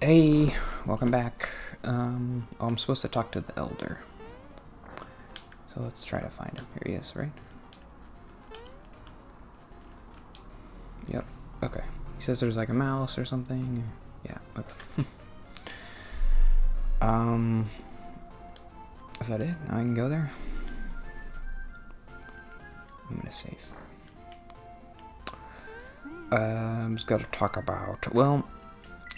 Hey, welcome back. Oh, I'm supposed to talk to the elder. So let's try to find him. Here he is, right? Yep, okay. He says there's like a mouse or something. Yeah, okay. Is that it? Now I can go there? I'm gonna save. Just gotta talk about, well,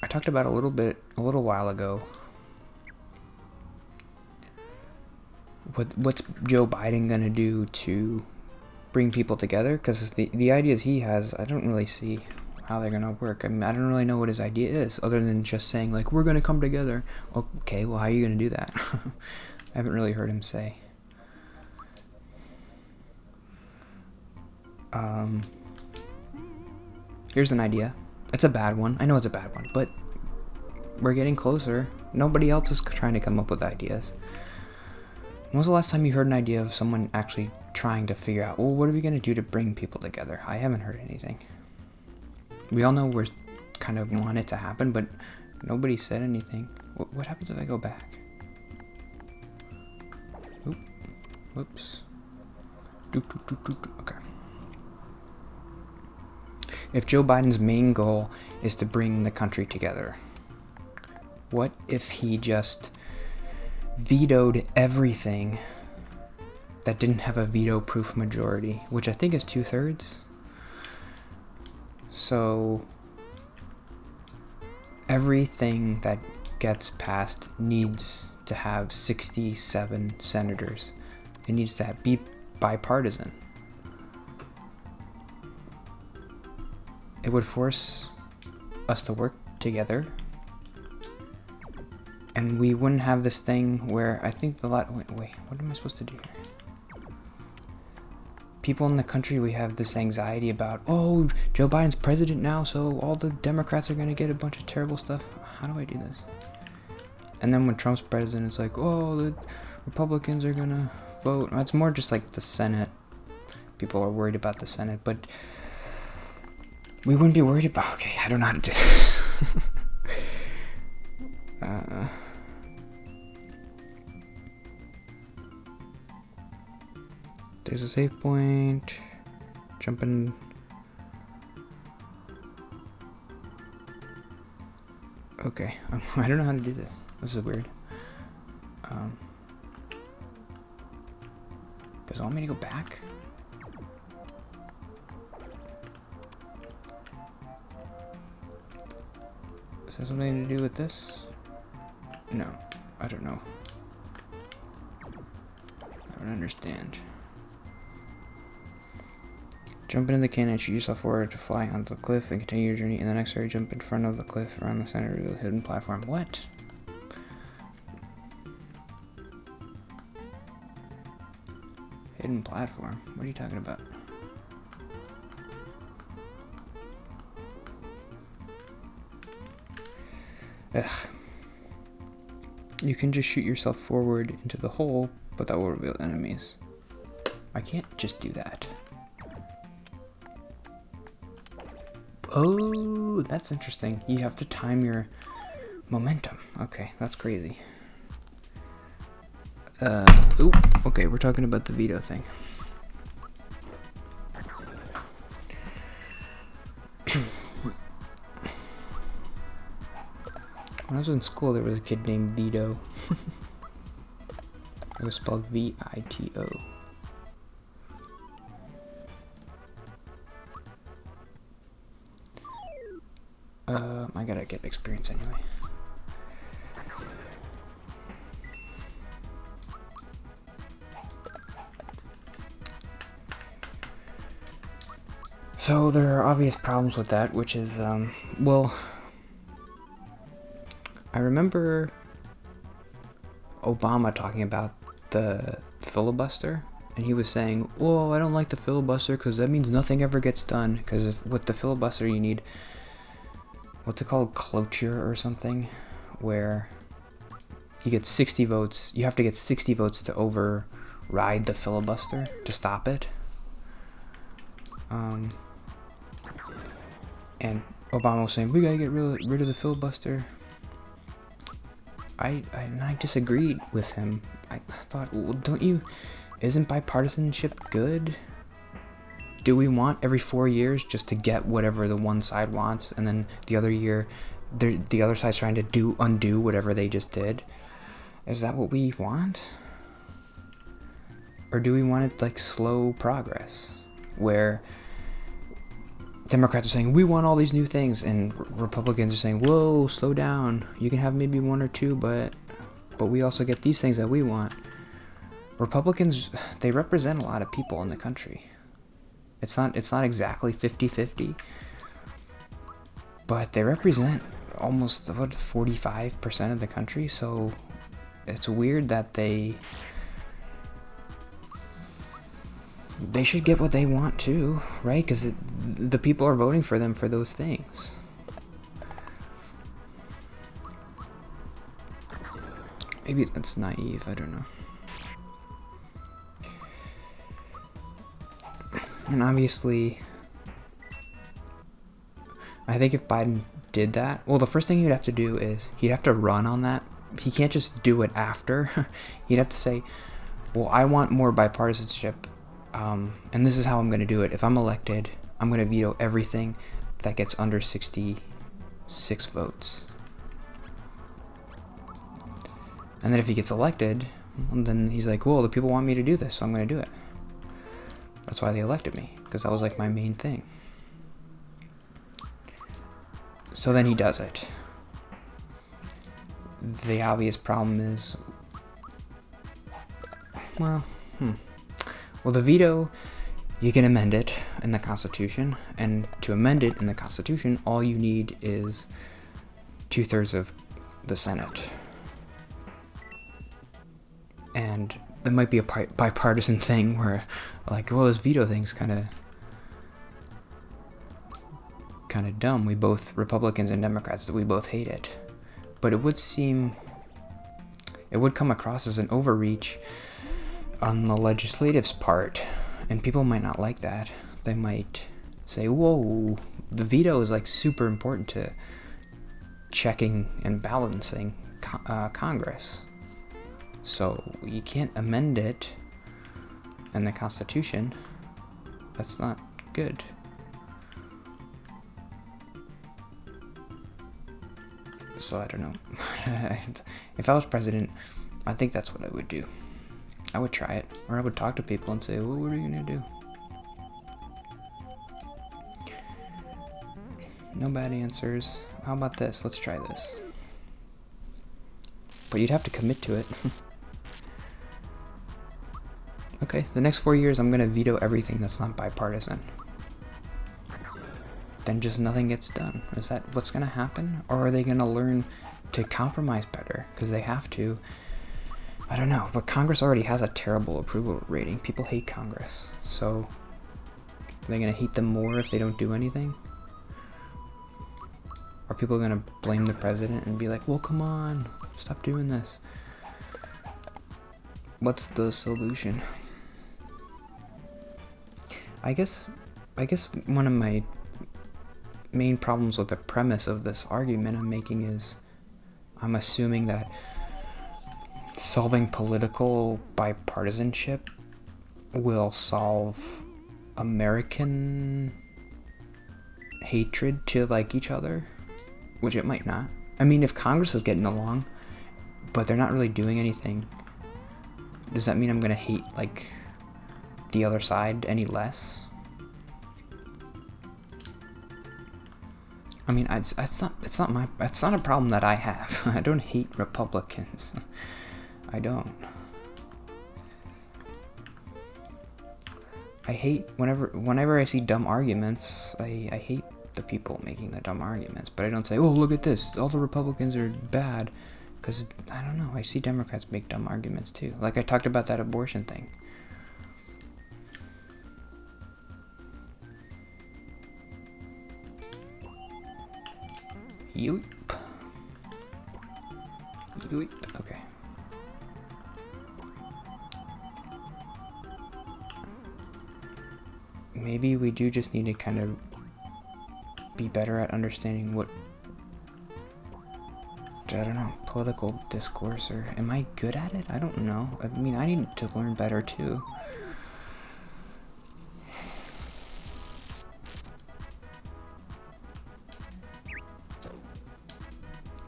I talked about a little while ago. What's Joe Biden gonna do to bring people together? Because the ideas he has, I don't really see how they're gonna work. I mean, I don't really know what his idea is, other than just saying like we're gonna come together. Okay, well, how are you gonna do that? I haven't really heard him say. Here's an idea. It's a bad one. I know it's a bad one, but we're getting closer. Nobody else is trying to come up with ideas. When was the last time you heard an idea of someone actually trying to figure out, well, what are we going to do to bring people together? I haven't heard anything. We all know we're kind of want it to happen, but nobody said anything. What happens if I go back? Oop. Whoops. Okay. If Joe Biden's main goal is to bring the country together, what if he just vetoed everything that didn't have a veto-proof majority, which I think is 2/3? So everything that gets passed needs to have 67 senators. It needs to be bipartisan. It would force us to work together, and we wouldn't have this thing where I think wait, what am I supposed to do here? People in the country, we have this anxiety about, oh, Joe Biden's president now, so all the Democrats are going to get a bunch of terrible stuff. How do I do this? And then when Trump's president, it's like, oh, the Republicans are going to vote. It's more just like the Senate. People are worried about the Senate, but we wouldn't be worried about, okay, I don't know how to do this. There's a save point. Jumping. Okay, I don't know how to do this. This is weird. Does it want me to go back? Is there something to do with this? No, I don't know. I don't understand. Jump into the cannon, shoot yourself forward to fly onto the cliff and continue your journey. In the next area, jump in front of the cliff around the center of the hidden platform. What? Hidden platform? What are you talking about? Ugh. You can just shoot yourself forward into the hole, but that will reveal enemies. I can't just do that. Oh, that's interesting. You have to time your momentum. Okay, that's crazy. Okay, we're talking about the veto thing. When I was in school, there was a kid named Vito. It was spelled V-I-T-O. I gotta get experience anyway. So there are obvious problems with that, which is, well, I remember Obama talking about the filibuster, and he was saying, well, I don't like the filibuster because that means nothing ever gets done, because with the filibuster you need, what's it called, cloture or something, where you get 60 votes, you have to get 60 votes to override the filibuster, to stop it. And Obama was saying, we gotta get rid of the filibuster. I disagreed with him. I thought, well, isn't bipartisanship good? Do we want every 4 years just to get whatever the one side wants, and then the other year, the other side's trying to undo whatever they just did? Is that what we want? Or do we want it like slow progress, where Democrats are saying, we want all these new things, and Republicans are saying, whoa, slow down. You can have maybe one or two, but we also get these things that we want. Republicans, they represent a lot of people in the country. It's not exactly 50-50, but they represent almost, 45% of the country, so it's weird that they should get what they want too, right? Because the people are voting for them for those things. Maybe that's naive, I don't know. And obviously, I think if Biden did that, well, the first thing he'd have to do is he'd have to run on that. He can't just do it after. He'd have to say, well, I want more bipartisanship, and this is how I'm going to do it. If I'm elected, I'm going to veto everything that gets under 66 votes. And then if he gets elected, then he's like, well, the people want me to do this, so I'm going to do it. That's why they elected me, because that was like my main thing. So then he does it. The obvious problem is, well, the veto, you can amend it in the Constitution, and to amend it in the Constitution, all you need is 2/3 of the Senate. And there might be a bipartisan thing where, like, well, this veto thing's kind of dumb. We both, Republicans and Democrats, we both hate it. But it would come across as an overreach on the legislative's part, and people might not like that. They might say, whoa, the veto is like super important to checking and balancing Congress. So you can't amend it in the Constitution. That's not good. So I don't know. If I was president, I think that's what I would do. I would try it, or I would talk to people and say, well, what are you gonna do? No bad answers. How about this? Let's try this. But you'd have to commit to it. Okay, the next 4 years I'm gonna veto everything that's not bipartisan. Then just nothing gets done. Is that what's gonna happen? Or are they gonna learn to compromise better? Because they have to. I don't know, but Congress already has a terrible approval rating. People hate Congress. So, are they gonna hate them more if they don't do anything? Are people gonna blame the president and be like, well, come on, stop doing this? What's the solution? I guess one of my main problems with the premise of this argument I'm making is I'm assuming that solving political bipartisanship will solve American hatred to like each other, which it might not. I mean, if Congress is getting along, but they're not really doing anything, does that mean I'm gonna hate like the other side any less? I mean, it's not a problem that I have. I don't hate Republicans. I don't. I hate whenever I see dumb arguments. I hate the people making the dumb arguments. But I don't say, oh, look at this, all the Republicans are bad, because I don't know. I see Democrats make dumb arguments too. Like I talked about that abortion thing. Yoop. Okay. Maybe we do just need to kind of be better at understanding what I don't know, political discourse, or am I good at it? I don't know. I mean, I need to learn better too.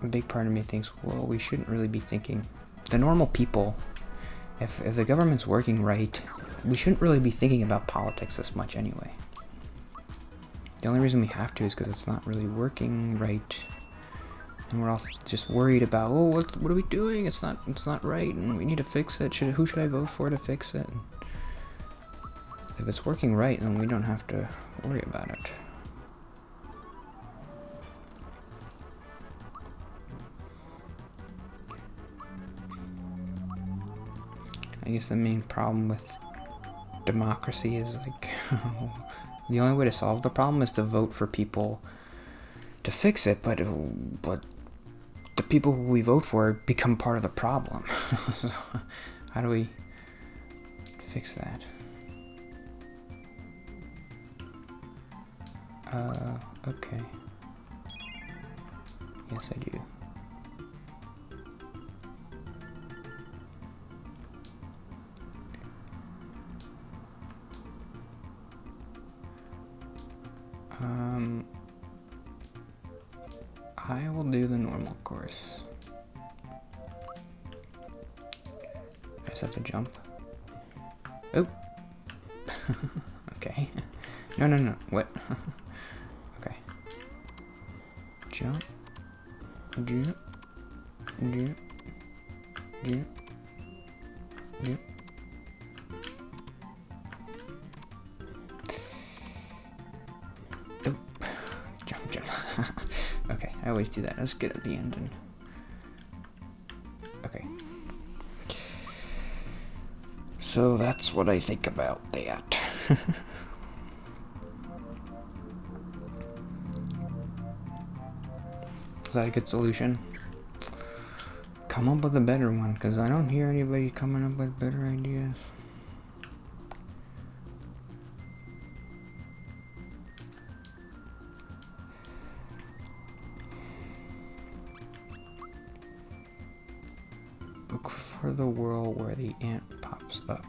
A big part of me thinks, well, we shouldn't really be thinking. The normal people, if the government's working right, we shouldn't really be thinking about politics this much anyway. The only reason we have to is because it's not really working right. And we're all just worried about, oh, what are we doing? It's not right, and we need to fix it. Who should I vote for to fix it? And if it's working right, then we don't have to worry about it. I guess the main problem with democracy is like the only way to solve the problem is to vote for people to fix it, but the people who we vote for become part of the problem. So how do we fix that? Okay. Yes, I do. I will do the normal course. I just have to jump. Oh. Okay. No. What? Okay. Jump. Jump. Jump. Jump. Jump. Oh. Jump. Okay, I always do that. Let's get at the end and... Okay. So that's what I think about that. Is that a good solution? Come up with a better one, because I don't hear anybody coming up with better ideas. Look for the world where the ant pops up.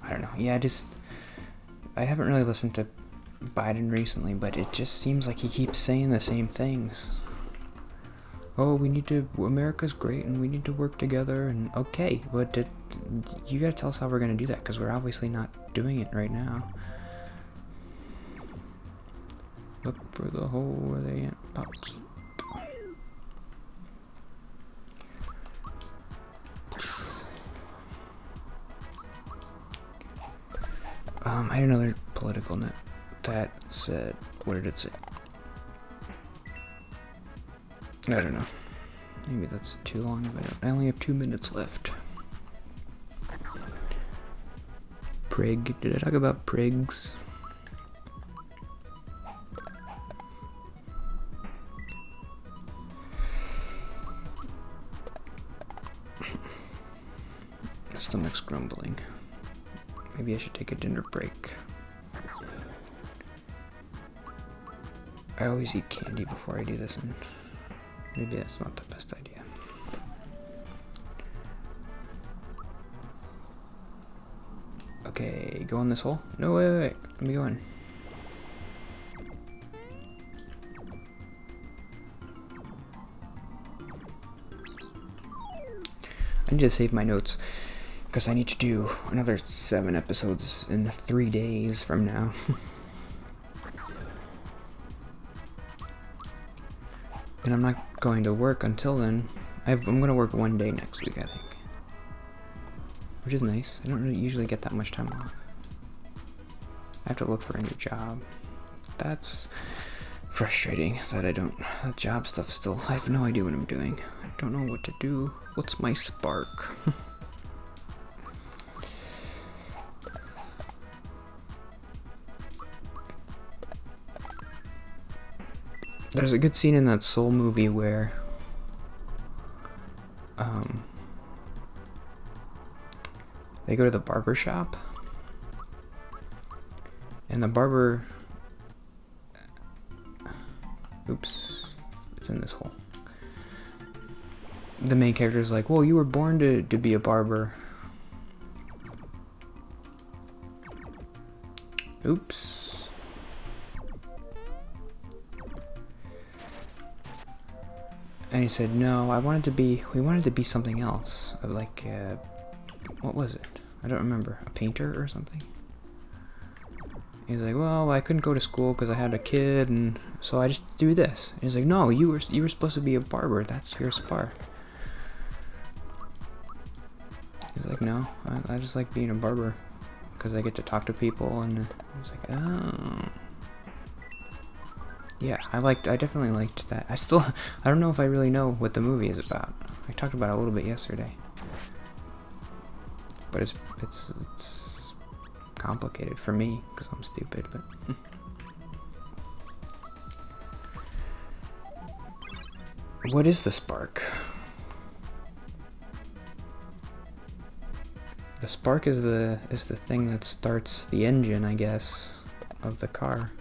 I don't know. Yeah, I haven't really listened to Biden recently, but it just seems like he keeps saying the same things. Oh, America's great and we need to work together, and okay, but you gotta tell us how we're gonna do that, because we're obviously not doing it right now. Look for the hole where the ant pops. I had another political net that said, what did it say? I don't know. Maybe that's too long, but I only have 2 minutes left. Prig. Did I talk about prigs? Stomach's grumbling. Maybe I should take a dinner break. I always eat candy before I do this, and maybe that's not the best idea. Okay, go in this hole? No, wait. Let me go in. I need to save my notes, because I need to do another 7 episodes in 3 days from now. And I'm not going to work until then. I'm going to work 1 day next week, I think. Which is nice. I don't really usually get that much time off. I have to look for a new job. That's frustrating that job stuff still, I have no idea what I'm doing. I don't know what to do. What's my spark? There's a good scene in that Soul movie where they go to the barber shop And the barber... Oops. It's in this hole. The main character is like, well, you were born to be a barber. Oops. And he said, no, we wanted to be something else. Like, what was it? I don't remember. A painter or something? He's like, well, I couldn't go to school because I had a kid, and so I just do this. And he's like, no, you were supposed to be a barber. That's your spark. He's like, no, I just like being a barber because I get to talk to people. And I was like, oh. Yeah, I definitely liked that. I don't know if I really know what the movie is about. I talked about it a little bit yesterday. But it's complicated for me because I'm stupid, but what is the spark? The spark is the thing that starts the engine, I guess, of the car.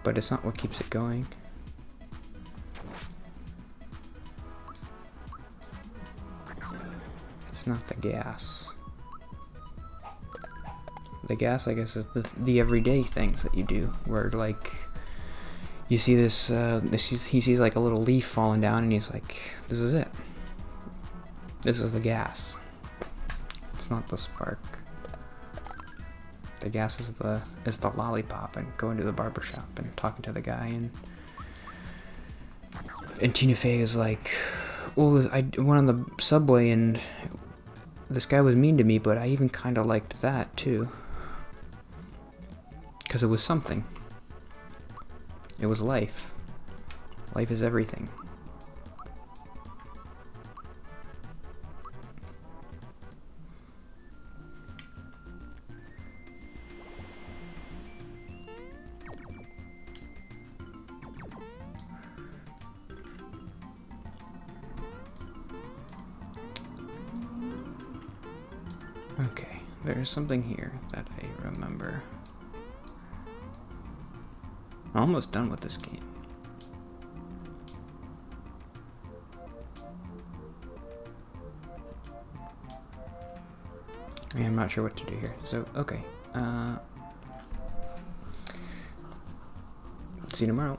But it's not what keeps it going. It's not the gas. The gas, I guess, is the everyday things that you do, where like you see this, he sees like a little leaf falling down, and he's like, "This is it. This is the gas." It's not the spark. The gas is the lollipop and going to the barber shop and talking to the guy, and Tina Fey is like, "Well, I went on the subway and this guy was mean to me, but I even kind of liked that too." Because it was something. It was life. Life is everything. Okay, there's something here that I remember. I'm almost done with this game. I'm not sure what to do here. So, okay. See you tomorrow.